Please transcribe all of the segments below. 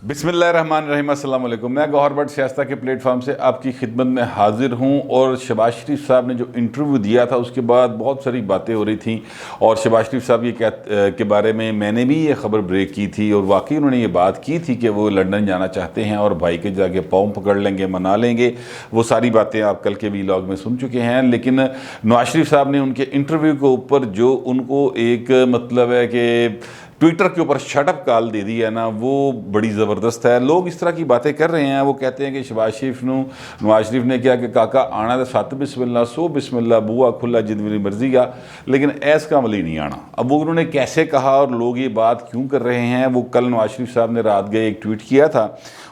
बिस्मिल्लाहिर्रहमानिर्रहीम, अस्सलाम वालेकुम। मैं गौहर भट्ट सियासत के प्लेटफॉर्म से आपकी खिदमत में हाजिर हूँ। और शहबाज शरीफ साहब ने जो इंटरव्यू दिया था उसके बाद बहुत सारी बातें हो रही थी और शहबाज शरीफ साहब के बारे में मैंने भी ये खबर ब्रेक की थी और वाकई उन्होंने ये बात की थी कि वो लंदन जाना चाहते हैं और भाई के जाके पाँव पकड़ लेंगे, मना लेंगे। वो सारी बातें आप कल के वीलॉग में सुन चुके हैं। लेकिन नवाज शरीफ साहब ने उनके इंटरव्यू के ऊपर जो उनको एक मतलब है कि ट्विटर के ऊपर शटअप कॉल दे दी है ना, वो बड़ी ज़बरदस्त है। लोग इस तरह की बातें कर रहे हैं। वो कहते हैं कि शहबाज शरीफ नवाज शरीफ ने क्या कि काका आना तो सत बिस्मिल्ला सो बिस्मिल्ला बुआ खुला जिद मेरी मर्जी का, लेकिन ऐस का अमली नहीं आना। अब वो उन्होंने कैसे कहा और लोग ये बात क्यों कर रहे हैं, वो कल नवाज शरीफ साहब ने रात गए एक ट्वीट किया था।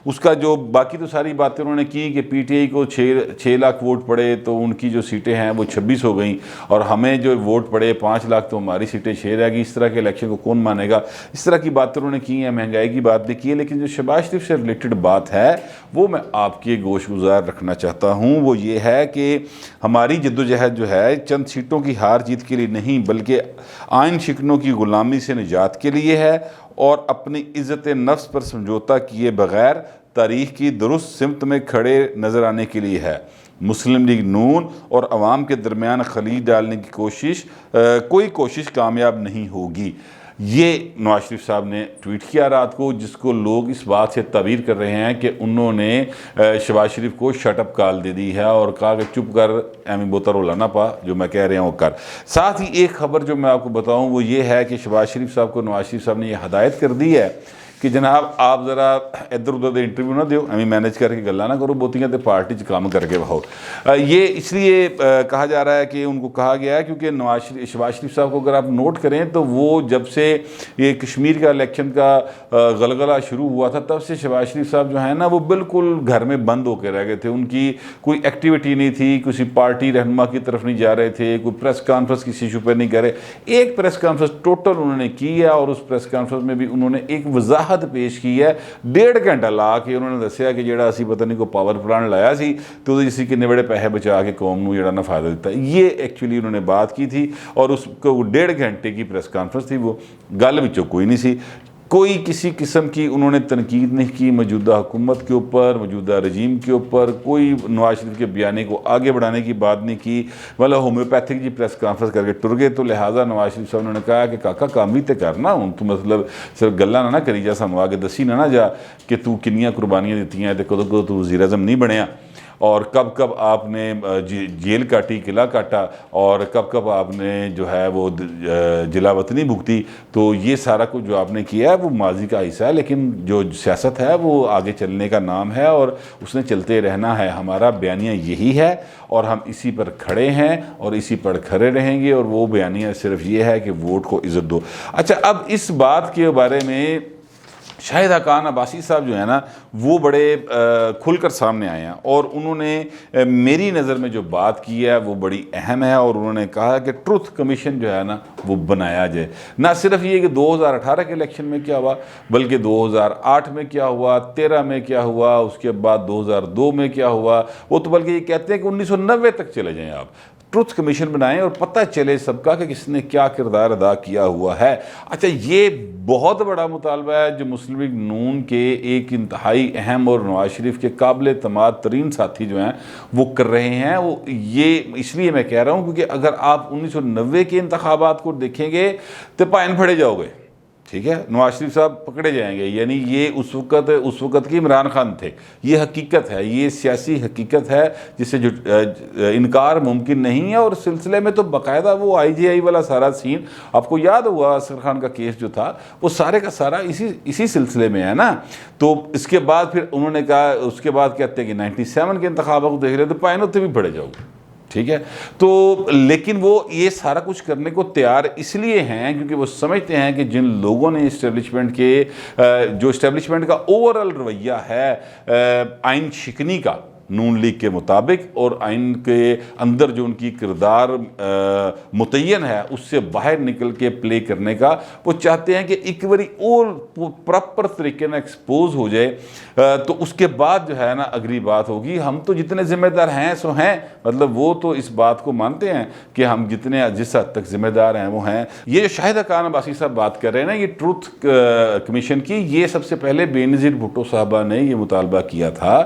उसका जो बाकी तो सारी बातें उन्होंने की कि पीटीआई को 6 लाख वोट पड़े तो उनकी जो सीटें हैं वो 26 हो गई और हमें जो वोट पड़े 5 लाख तो हमारी सीटें 6 रहेगी। इस तरह के इलेक्शन को कौन मानेगा, इस तरह की बातें उन्होंने की हैं। महंगाई की बात भी की है। लेकिन जो शहबाज शरीफ से रिलेटेड बात है वो मैं आपके गोश गुजार रखना चाहता हूँ। वो ये है कि हमारी जद्दोजहद जो है चंद सीटों की हार जीत के लिए नहीं बल्कि आइन शिकनों की ग़ुलामी से निजात के लिए है और अपनी इज़्ज़त नफ्स पर समझौता किए बगैर तारीख़ की दुरुस्त सिमत में खड़े नज़र आने के लिए है। मुस्लिम लीग नून और अवाम के दरमियान खलीज डालने की कोई कोशिश कामयाब नहीं होगी। ये नवाज शरीफ साहब ने ट्वीट किया रात को, जिसको लोग इस बात से ताबीर कर रहे हैं कि उन्होंने शहबाज शरीफ को शटअप कॉल दे दी है और कहा कि चुप कर एमी बोता रोला ना पा, जो मैं कह रहा हूँ वो कर। साथ ही एक खबर जो मैं आपको बताऊँ वो ये है कि शहबाज शरीफ साहब को नवाज शरीफ साहब ने यह हदायत कर दी है कि जनाब आप ज़रा इधर उधर दे इंटरव्यू ना दो, एवं मैनेज करके गल्ला ना करो बहुतियाँ तो पार्टी च काम करके बहाओ। ये इसलिए कहा जा रहा है कि उनको कहा गया है क्योंकि शहबाज शरीफ साहब को अगर आप नोट करें तो वो जब से ये कश्मीर का इलेक्शन का गलगला शुरू हुआ था तब से शहबाज शरीफ साहब जो है ना वो बिल्कुल घर में बंद होकर रह गए थे। उनकी कोई एक्टिविटी नहीं थी, किसी पार्टी रहनुमा की तरफ नहीं जा रहे थे, कोई प्रेस कॉन्फ्रेंस किसी इशू पर नहीं कर रहे। एक प्रेस कॉन्फ्रेंस टोटल उन्होंने की है और उस प्रेस कॉन्फ्रेंस में भी उन्होंने एक वजाहत पेश की है। 1.5 घंटा ला के उन्होंने दसिया कि ਜਿਹੜਾ ਅਸੀਂ पता नहीं को पावर प्लांट लाया सी तो इसी किन्ने बड़े पैसे बचा के कौम ਨੂੰ ਜਿਹੜਾ ना फायदा दिता। ये एक्चुअली उन्होंने बात की थी और उसको 1.5 घंटे की प्रेस कॉन्फ्रेंस थी। वो गल विचों कोई नहीं सी, कोई किसी किस्म की उन्होंने तनकीद नहीं की मौजूदा हुकूमत के ऊपर, मौजूदा रजीम के ऊपर। कोई नवाज शरीफ के बयाने को आगे बढ़ाने की बात नहीं की, मतलब होम्योपैथिक जी प्रेस कॉन्फ्रेंस करके टुर गए। तो लिहाजा नवाज शरीफ साहब ने कहा कि काका काम भी तो करना, हूँ तू मतलब सिर्फ गल्ला ना करी जा, सानू आगे दसी ना जा कि तू किन्नियां कुर्बानियां दित्तियां ते कदों कदों तू वज़ीर आज़म नहीं बनया और कब कब आपने जेल काटी, किला काटा और कब कब आपने जो है वो जिला वतनी भुगती। तो ये सारा कुछ जो आपने किया है वो माजी का हिस्सा है, लेकिन जो सियासत है वो आगे चलने का नाम है और उसने चलते रहना है। हमारा बयानिया यही है और हम इसी पर खड़े हैं और इसी पर खड़े रहेंगे और वो बयानिया सिर्फ ये है कि वोट को इज़्ज़त दो। अच्छा, अब इस बात के बारे में शाहिद हकान अब्बासी साहब जो है ना वो बड़े खुलकर सामने आए हैं और उन्होंने मेरी नज़र में जो बात की है वो बड़ी अहम है। और उन्होंने कहा कि ट्रुथ कमीशन जो है ना वो बनाया जाए। ना सिर्फ ये कि 2018 के इलेक्शन में क्या हुआ बल्कि 2008 में क्या हुआ, 13 में क्या हुआ, उसके बाद 2002 में क्या हुआ। वो तो बल्कि ये कहते हैं कि 1990 तक चले जाएँ आप, ट्रुथ कमीशन बनाएं और पता चले सबका कि किसने क्या किरदार अदा किया हुआ है। अच्छा, ये बहुत बड़ा मुतालबा है जो मुस्लिम लीग नून के एक इंतहाई अहम और नवाज शरीफ के काबिल एतमाद तरीन साथी जो हैं वो कर रहे हैं। वो ये इसलिए मैं कह रहा हूँ क्योंकि अगर आप 1990 के इंतखाबात को देखेंगे तो पायन फड़े जाओगे, ठीक है, नवाज शरीफ साहब पकड़े जाएंगे। यानी ये उस वक़्त के इमरान खान थे। ये हकीकत है, ये सियासी हकीकत है जिससे जो इनकार मुमकिन नहीं है। और सिलसिले में तो बाकायदा वो IGI वाला सारा सीन आपको याद हुआ, असगर खान का केस जो था वो सारे का सारा इसी सिलसिले में है ना। तो इसके बाद फिर उन्होंने कहा, उसके बाद कहते हैं कि 97 के इंतखाबात को देख रहे तो पायनों से भी पड़े जाओगे, ठीक है। तो लेकिन वो ये सारा कुछ करने को तैयार इसलिए हैं क्योंकि वो समझते हैं कि जिन लोगों ने इस्टेब्लिशमेंट के जो इस्टेब्लिशमेंट का ओवरऑल रवैया है आइन शिकनी का, नून लीग के मुताबिक, और आइन के अंदर जो उनकी किरदार मुतय्यन है उससे बाहर निकल के प्ले करने का वो चाहते हैं कि एक बारी और प्रॉपर तरीके में एक्सपोज हो जाए, तो उसके बाद जो है ना अगली बात होगी। हम तो जितने जिम्मेदार हैं सो हैं, मतलब वो तो इस बात को मानते हैं कि हम जितने जिस हद तक जिम्मेदार हैं वो हैं। ये जो शाहिदा खान अब्बासी साहब बात कर रहे हैं ना, ये ट्रूथ कमीशन की, ये सबसे पहले बेनज़ीर भुट्टो साहबा ने ये मुतालबा किया था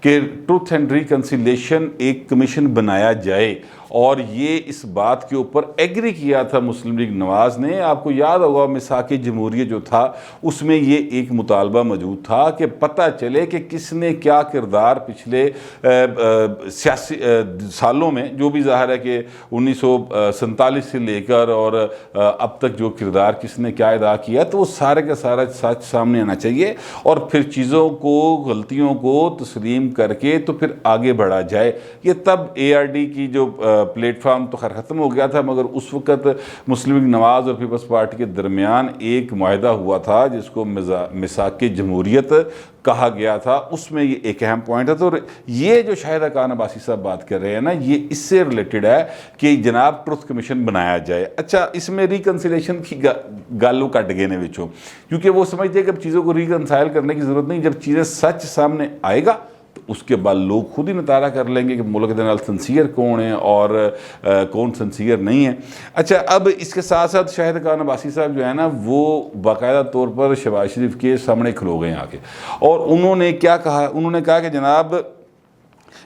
कि ट्रूथ एंड रिकन्सिलेशन एक कमीशन बनाया जाए, और ये इस बात के ऊपर एग्री किया था मुस्लिम लीग नवाज़ ने। आपको याद होगा मिसाक़ जमहूरियत जो था उसमें ये एक मुतालबा मौजूद था कि पता चले कि किसने क्या किरदार पिछले सियासी सालों में, जो भी ज़ाहिर है कि 1947 से लेकर और अब तक जो किरदार किसने क्या अदा किया, तो वो सारे का सारा सच सामने आना चाहिए, और फिर चीज़ों को, गलतियों को तस्लीम करके तो फिर आगे बढ़ा जाए। ये तब ARD की जो प्लेटफार्म तो खैर ख़त्म हो गया था, मगर उस वक़्त मुस्लिम लीग नवाज़ और पीपल्स पार्टी के दरमियान एक मुआहदा हुआ था जिसको मिसाक़ जमहूरियत कहा गया था, उसमें ये एक अहम पॉइंट है। तो ये जो शाहिदा खान अब्बासी साहब बात कर रहे हैं ना, ये इससे रिलेटेड है कि जनाब ट्रुथ कमीशन बनाया जाए। अच्छा, इसमें रिकन्सिलेशन की गालों कट गए ने विचों, क्योंकि वो समझते हैं कि अब चीज़ों को रिकनसाइल करने की ज़रूरत नहीं, जब चीज़ें सच सामने आएगा तो उसके बाद लोग खुद ही नतारा कर लेंगे कि मुल्क के नाल सिंसियर कौन है और कौन सिंसियर नहीं है। अच्छा, अब इसके साथ साथ शाहिद खान अब्बासी साहब जो है ना, वो बाकायदा तौर पर शहबाज शरीफ के सामने खलो गए आके, और उन्होंने क्या कहा, उन्होंने कहा कि जनाब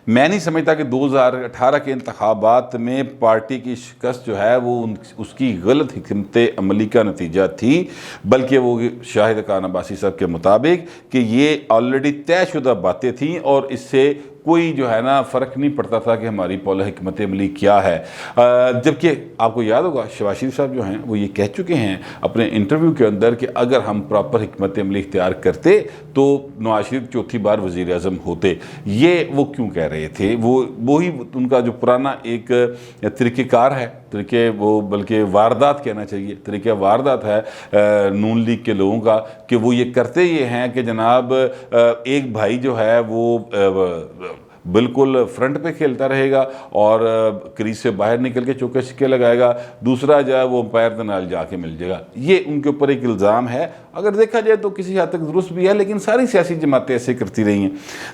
मैं नहीं समझता कि 2018 के इंतखाबात में पार्टी की शिकस्त जो है वो उसकी गलत हिकमत अमली का नतीजा थी, बल्कि वो शाहिद खान अब्बासी साहब के मुताबिक कि ये ऑलरेडी तयशुदा बातें थीं और इससे कोई जो है ना फ़र्क नहीं पड़ता था कि हमारी पॉलिसी हिकमत अमली क्या है। जबकि आपको याद होगा शहबाज शरीफ साहब जो हैं वो ये कह चुके हैं अपने इंटरव्यू के अंदर कि अगर हम प्रॉपर हिकमत अमली इख्तियार करते तो नवाज शरीफ चौथी बार वज़ीर आज़म होते। ये वो क्यों कह रहे थे, वो ही उनका जो पुराना एक तरीक़ेकार है, तरीके वो बल्कि वारदात कहना चाहिए, तरीक़ा वारदात है नून लीग के लोगों का, कि वो ये करते ये हैं कि जनाब एक भाई जो है वो बिल्कुल फ्रंट पे खेलता रहेगा और क्रीज से बाहर निकल के चौके छिक्के लगाएगा, दूसरा जो है वो अंपायर के नाल जाके मिल जाएगा। ये उनके ऊपर एक इल्ज़ाम है, अगर देखा जाए तो किसी हद तक दुरुस्त भी है, लेकिन सारी सियासी जमातें ऐसे करती रही हैं।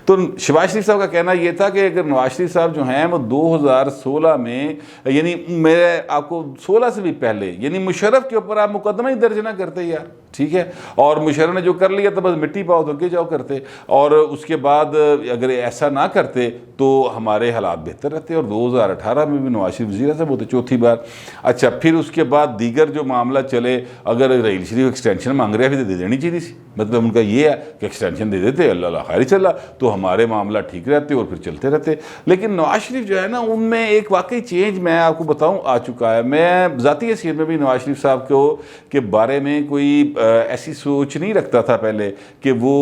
तो शहबाज शरीफ साहब का कहना यह था कि अगर नवाज शरीफ साहब जो हैं वो 2016 में, यानी मेरे आपको 16 से भी पहले, यानी मुशर्रफ के ऊपर आप मुकदमा ही दर्ज ना करते यार, ठीक है, और मुशर्रफ ने जो कर लिया तो बस मिट्टी पाओ तो के जाओ करते, और उसके बाद अगर ऐसा ना करते तो हमारे हालात बेहतर रहते, और 2018 में भी नवाज शरीफ वज़ीर आज़म होते चौथी बार। अच्छा, फिर उसके बाद दीगर जो मामला चले, अगर रहील शरीफ एक्सटेंशन मांग रहे थे दे देनी चाहिए थी, मतलब उनका ये है कि एक्सटेंशन दे देते, अल्लाह खैर चला तो हमारे मामला ठीक रहते और फिर चलते रहते। लेकिन नवाज शरीफ जो है ना, उनमें एक वाकई चेंज मैं आपको बताऊं आ चुका है। मैं ज़ाती हैसियत में भी नवाज शरीफ साहब को के बारे में कोई ऐसी सोच नहीं रखता था पहले कि वो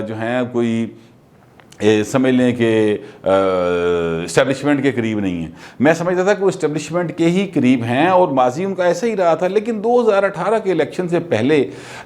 जो हैं कोई समझ लें कि इस्टेब्लिशमेंट के करीब नहीं है। मैं समझता था कि वो इस्टेब्लिशमेंट के ही करीब हैं और माजी उनका ऐसा ही रहा था। लेकिन 2018 के इलेक्शन से पहले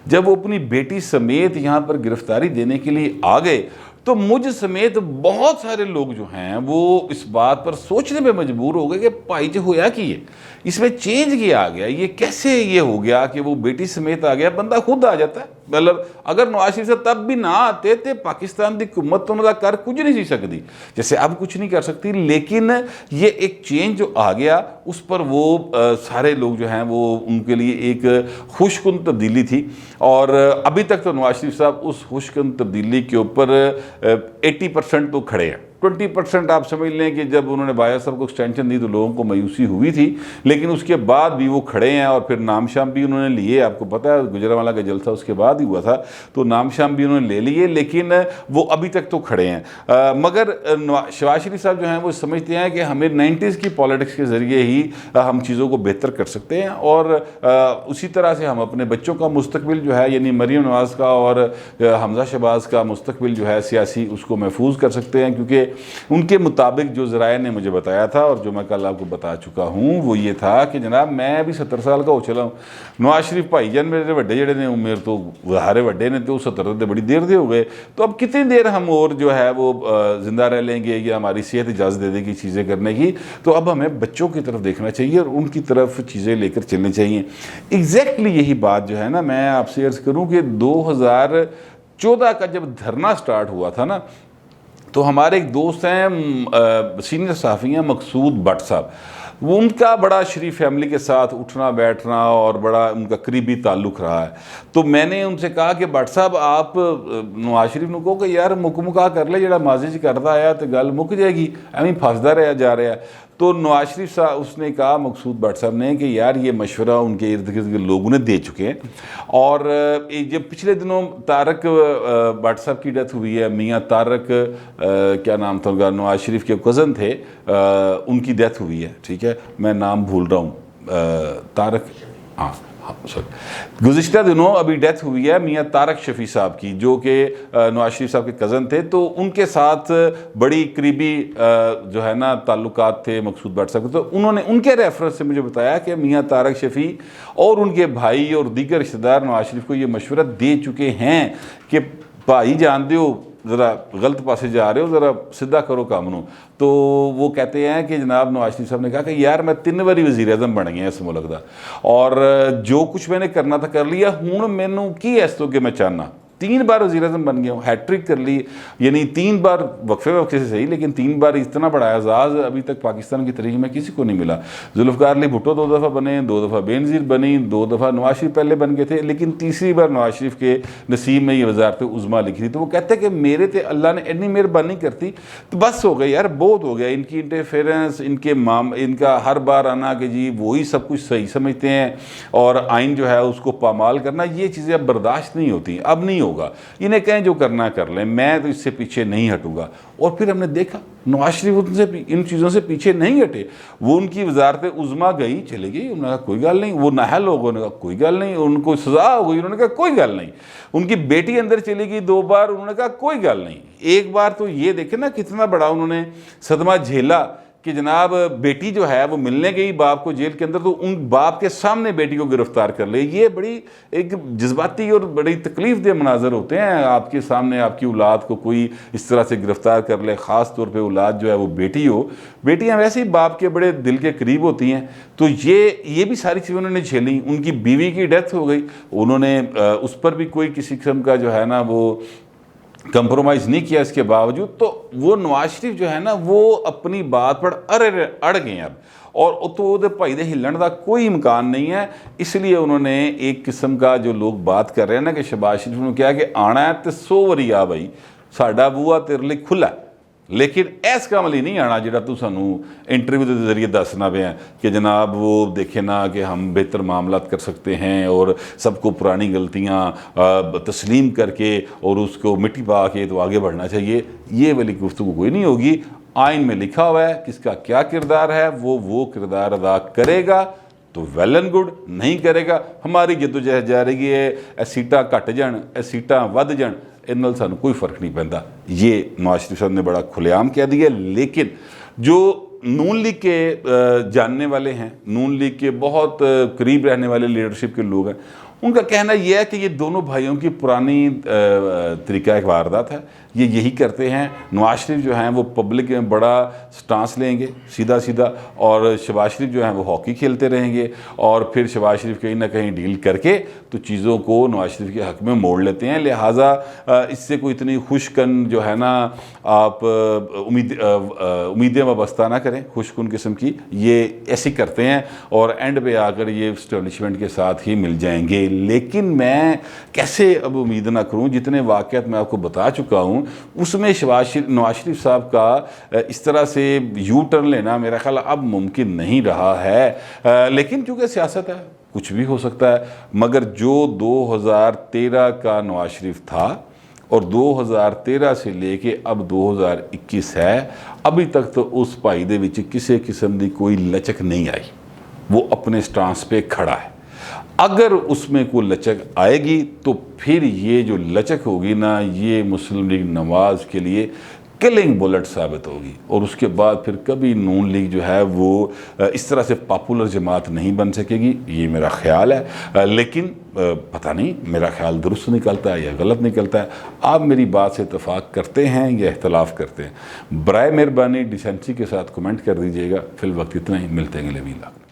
जब वो अपनी बेटी समेत यहाँ पर गिरफ्तारी देने के लिए आ गए, तो मुझ समेत बहुत सारे लोग जो हैं वो इस बात पर सोचने में मजबूर हो गए कि भाई जो होया कि ये इसमें चेंज किया आ गया, ये कैसे ये हो गया कि वो बेटी समेत आ गया, बंदा खुद आ जाता है। मतलब अगर नवाज शरीफ से तब भी ना आते तो पाकिस्तान की हुकूमत तो उन्होंने कर कुछ नहीं सी सकती, जैसे अब कुछ नहीं कर सकती। लेकिन ये एक चेंज जो आ गया उस पर वो सारे लोग जो हैं वो उनके लिए एक खुशकुन तब्दीली थी, और अभी तक तो नवाज शरीफ साहब उस खुशकुन तब्दीली के ऊपर 80% तो खड़े हैं। 20% आप समझ लें कि जब उन्होंने बाया साहब को एक्सटेंशन दी तो लोगों को मायूसी हुई थी, लेकिन उसके बाद भी वो खड़े हैं, और फिर नाम शाम भी उन्होंने लिए। आपको पता है गुजरांवाला का जलसा उसके बाद ही हुआ था, तो नाम शाम भी उन्होंने ले लिए, लेकिन वो अभी तक तो खड़े हैं। मगर शहबाज शरीफ साहब जो हैं वो समझते हैं कि हमें 90s की पॉलिटिक्स के ज़रिए ही हम चीज़ों को बेहतर कर सकते हैं, और उसी तरह से हम अपने बच्चों का मुस्तकबिल जो है, यानी मरीम नवाज़ का और हमजा शहबाज का मुस्तकबिल जो है सियासी, उसको महफूज कर सकते हैं। क्योंकि उनके मुताबिक जो ज़राए ने मुझे बताया था और जो मैं कल आपको बता चुका हूँ वो ये था कि जनाब मैं भी 70 साल का हो चला हूँ, नवाज शरीफ भाईजान मेरे वड्डे जड़े ने उम्र तो हारे वड्डे ने तो 70 तो बड़ी देर दे हो गए, तो अब कितनी देर हम और जो है वो ज़िंदा रह लेंगे या हमारी सेहत इजाज़त दे देगी चीज़ें करने की। तो अब हमें बच्चों की तरफ देखना चाहिए और उनकी तरफ चीज़ें लेकर चलनी चाहिए। एग्जैक्टली यही बात जो है ना मैं आपसे अर्ज़ करूँ कि 2014 का जब धरना स्टार्ट हुआ था ना, तो हमारे एक दोस्त हैं सीनियर सहाफ़ी हैं मकसूद भट्ट साहब, वो उनका बड़ा शरीफ फैमिली के साथ उठना बैठना और बड़ा उनका करीबी ताल्लुक़ रहा है। तो मैंने उनसे कहा कि भट्ट साहब आप नवाज शरीफ को कहो कि यार मुका कर ले जरा माजी च करता आया तो गल मुक जाएगी, एवं फसदा रहा जा रहा है। तो नवाज शरीफ साहब उसने कहा मकसूद भट्ट साहब ने कि यार ये मशवरा उनके इर्द गिर्द के लोगों ने दे चुके हैं। और जब पिछले दिनों तारक भट्ट साहब की डेथ हुई है, मियाँ तारक क्या नाम था उनका, नवाज शरीफ के कज़न थे, उनकी डेथ हुई है, ठीक है मैं नाम भूल रहा हूँ, तारक हाँ सॉरी, गुज़िश्ता दिनों अभी डेथ हुई है मियाँ तारक शफ़ी साहब की जो कि नवाज शरीफ साहब के कज़न थे। तो उनके साथ बड़ी करीबी जो है ना ताल्लुकात थे मकसूद भट्ट साहब के। तो उन्होंने उनके रेफरेंस से मुझे बताया कि मियाँ तारक शफ़ी और उनके भाई और दीगर रिश्तेदार नवाज शरीफ को ये मशवरा दे चुके हैं कि भाई जान दो ज़रा गलत पासे जा रहे हो, ज़रा सीधा करो काम नू। तो वो कहते हैं कि जनाब नवाज शरीफ साहब ने कहा कि यार मैं 3 बारी वज़ीर आज़म बन गया इस मुल्क का और जो कुछ मैंने करना था कर लिया, हुण मैनू की इस तो कि मैं चाहना 3 बार वज़ीर आज़म बन गया हूँ, हैट्रिक कर ली, यानी 3 बार वक्फे से सही लेकिन 3 बार इतना बड़ा एजाज़ अभी तक पाकिस्तान की तारीख में किसी को नहीं मिला। जुल्फ़िकार अली भुट्टो 2 दफ़ा बने, 2 दफ़ा बेनज़ीर बनी, 2 दफ़ा नवाज शरीफ पहले बन गए थे, लेकिन तीसरी बार नवाज शरीफ के नसीब में ये वज़ारत उज़्मा लिखी थी। तो वो कहते हैं कि मेरे तो अल्लाह ने इतनी मेहरबानी करती तो बस हो गया यार, बहुत हो गया इनकी इंटरफेरेंस, इनका हर बार आना कि जी वही सब कुछ सही समझते हैं और आइन जो है उसको पामाल करना, ये चीज़ें अब बर्दाश्त नहीं होती, अब नहीं होगा। इन्हें कहें जो करना कर लें, मैं तो इससे पीछे नहीं हटूंगा। और फिर हमने देखा नवाज शरीफ उनसे इन चीज़ों से पीछे नहीं हटे, वो उनकी वजारत उज़्मा गई चली गई, उन्होंने कहा कोई गल नहीं, वो नाहल लोगों ने कहा कोई गल नहीं, उनको सज़ा हो गई, उन्होंने कहा कोई गल नहीं, उनकी बेटी अंदर चली गई 2 बार, उन्होंने कहा कोई गल नहीं। एक बार तो ये देखे ना कितना बड़ा उन्होंने सदमा झेला कि जनाब बेटी जो है वो मिलने गई बाप को जेल के अंदर, तो उन बाप के सामने बेटी को गिरफ्तार कर ले। ये बड़ी एक जज्बाती और बड़ी तकलीफ दे मनाजर होते हैं, आपके सामने आपकी औलाद को कोई इस तरह से गिरफ्तार कर ले, ख़ास तौर पे औलाद जो है वो बेटी हो। बेटियां वैसे ही बाप के बड़े दिल के करीब होती हैं। तो ये भी सारी चीज़ें उन्होंने झेली। उनकी बीवी की डेथ हो गई, उन्होंने उस पर भी कोई किसी किस्म का जो है ना वो कंप्रोमाइज़ नहीं किया। इसके बावजूद तो वो नवाज शरीफ जो है ना वो अपनी बात पर अड़ गए अब, और तो वो भाई दे हिलन का कोई इम्कान नहीं है। इसलिए उन्होंने एक किस्म का जो लोग बात कर रहे हैं ना कि शहबाज शरीफ ने कहा कि आना है तो 100 वारी आ भाई, साडा बूहा तेरे लिए खुला, लेकिन इस काम लिए नहीं आना जो तू सानू इंटरव्यू के जरिए दसना पे कि जनाब वो देखे ना कि हम बेहतर मामलात कर सकते हैं और सबको पुरानी गलतियाँ तस्लीम करके और उसको मिट्टी पा के तो आगे बढ़ना चाहिए। ये वाली गुफ्तगू कोई नहीं होगी। आइन में लिखा हुआ है किसका क्या किरदार है, वो किरदार अदा करेगा तो वेल एंड गुड, नहीं करेगा हमारी जदोजहद जारी है। सीटां घट जान सीटां वध जान, इन नाल सानू कोई फर्क नहीं पैंदा। ये नवाज शरीफ साहब ने बड़ा खुलेआम कह दिया। लेकिन जो नून लीग के जानने वाले हैं, नून लीग के बहुत करीब रहने वाले लीडरशिप के लोग हैं, उनका कहना यह है कि ये दोनों भाइयों की पुरानी तरीका एक वारदात है, ये यही करते हैं। नवाज शरीफ जो हैं वो पब्लिक में बड़ा स्टांस लेंगे सीधा सीधा, और शहबाज शरीफ जो हैं वो हॉकी खेलते रहेंगे, और फिर शहबाज शरीफ कहीं ना कहीं डील करके तो चीज़ों को नवाज शरीफ के हक़ में मोड़ लेते हैं। लिहाजा इससे कोई इतनी खुशकन जो है ना आप उम्मीदें वाबस्ता ना करें, खुशकुन किस्म की, ये ऐसे करते हैं और एंड पे आकर ये इस्टेब्लिशमेंट के साथ ही मिल जाएंगे। लेकिन मैं कैसे अब उम्मीद ना करूं, जितने वाक़यात मैं आपको बता चुका हूं उसमें नवाज शरीफ साहब का इस तरह से यू टर्न लेना मेरा ख्याल अब मुमकिन नहीं रहा है। लेकिन चूँकि सियासत है, कुछ भी हो सकता है। मगर जो 2013 का नवाज शरीफ था और 2013 से लेके अब 2021 है, अभी तक तो उस भाई दे विच किसी किस्म की कोई लचक नहीं आई। वो अपने स्टांस पे खड़ा है। अगर उसमें कोई लचक आएगी तो फिर ये जो लचक होगी ना, ये मुस्लिम लीग नवाज के लिए किलिंग बुलेट साबित होगी और उसके बाद फिर कभी नून लीग जो है वो इस तरह से पॉपुलर जमात नहीं बन सकेगी, ये मेरा ख्याल है। लेकिन पता नहीं मेरा ख्याल दुरुस्त निकलता है या गलत निकलता है। आप मेरी बात से इत्तेफाक करते हैं या इख्तलाफ करते हैं, बराए मेहरबानी डिसेंसी के साथ कमेंट कर दीजिएगा। फिल वक्त इतना ही, मिलते हैं अगले वीडियो में।